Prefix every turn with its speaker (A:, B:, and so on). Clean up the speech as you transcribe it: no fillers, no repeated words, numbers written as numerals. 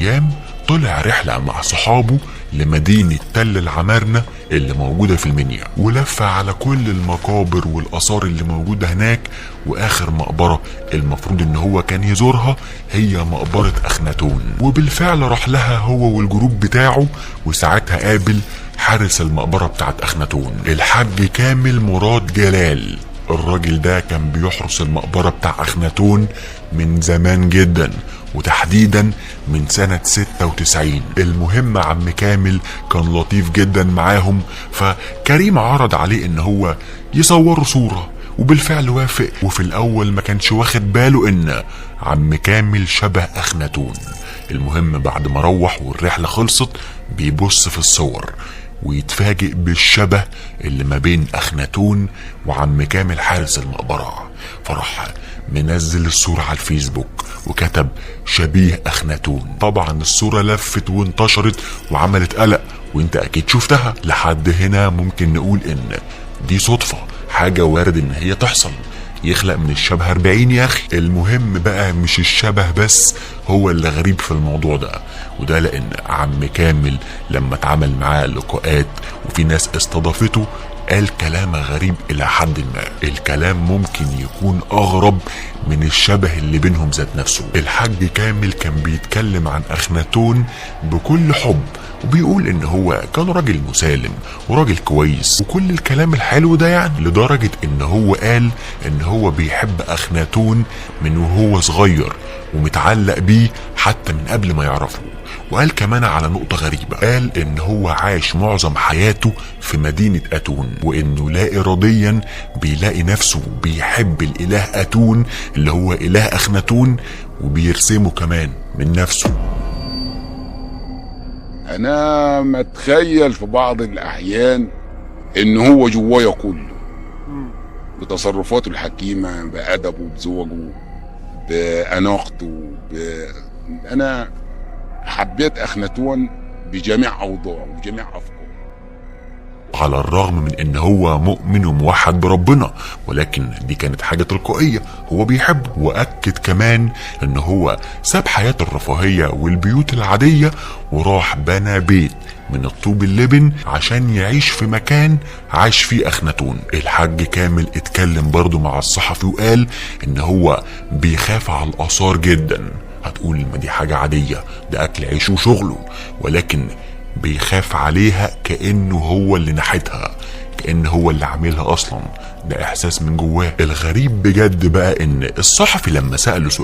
A: ايام طلع رحلة مع صحابه لمدينة تل العمارنة اللي موجودة في المنيا، ولف على كل المقابر والآثار اللي موجودة هناك، واخر مقبرة المفروض ان هو كان يزورها هي مقبرة اخناتون. وبالفعل راح لها هو والجروب بتاعه، وساعتها قابل حارس المقبرة بتاعت اخناتون الحاج كامل مراد جلال. الراجل ده كان بيحرس المقبرة بتاع اخناتون من زمان جدا، وتحديدا من سنة 96. المهم عم كامل كان لطيف جدا معاهم، فكريم عرض عليه ان هو يصوروا صورة، وبالفعل وافق. وفي الاول ما كانش واخد باله ان عم كامل شبه اخناتون. المهم بعد ما روح والرحلة خلصت بيبص في الصور ويتفاجئ بالشبه اللي ما بين اخناتون وعم كامل حارس المقبرة، فراح منزل الصورة على الفيسبوك وكتب شبيه اخناتون. طبعا الصورة لفت وانتشرت وعملت قلق، وانت اكيد شفتها. لحد هنا ممكن نقول ان دي صدفة، حاجة وارد ان هي تحصل، يخلق من الشبه 40 يا اخي. المهم بقى مش الشبه بس هو اللي غريب في الموضوع ده، وده لان عم كامل لما اتعامل معاه لقاءات وفي ناس استضافته قال كلام غريب الى حد ما. الكلام ممكن يكون اغرب من الشبه اللي بينهم ذات نفسه. الحاج كامل كان بيتكلم عن اخناتون بكل حب، وبيقول ان هو كان راجل مسالم وراجل كويس وكل الكلام الحلو ده يعني، لدرجة ان هو قال ان هو بيحب اخناتون من وهو صغير ومتعلق بيه حتى من قبل ما يعرفه. وقال كمان على نقطة غريبة، قال ان هو عاش معظم حياته في مدينة اتون، وانه لا اراديا بيلاقي نفسه بيحب الاله اتون اللي هو اله اخناتون، وبيرسمه كمان من نفسه.
B: انا متخيل في بعض الاحيان ان هو جوايا كله، بتصرفاته الحكيمة، بأدبه، بزوجه، بأناقته، انا حبيت اخناتون بجميع اوضاعه وبجميع افكاره.
A: على الرغم من ان هو مؤمن وموحد بربنا، ولكن دي كانت حاجة تلقائية هو بيحبه. واكد كمان ان هو ساب حياة الرفاهية والبيوت العادية وراح بنى بيت من الطوب اللبن عشان يعيش في مكان عاش فيه اخناتون. الحاج كامل اتكلم برضو مع الصحفي وقال ان هو بيخاف على الاثار جدا. هتقول ما دي حاجة عادية، ده اكل عيشه وشغله، ولكن بيخاف عليها كأنه هو اللي نحتها، كأنه هو اللي عاملها اصلا. ده احساس من جواه. الغريب بجد بقى ان الصحفي لما سأله سؤال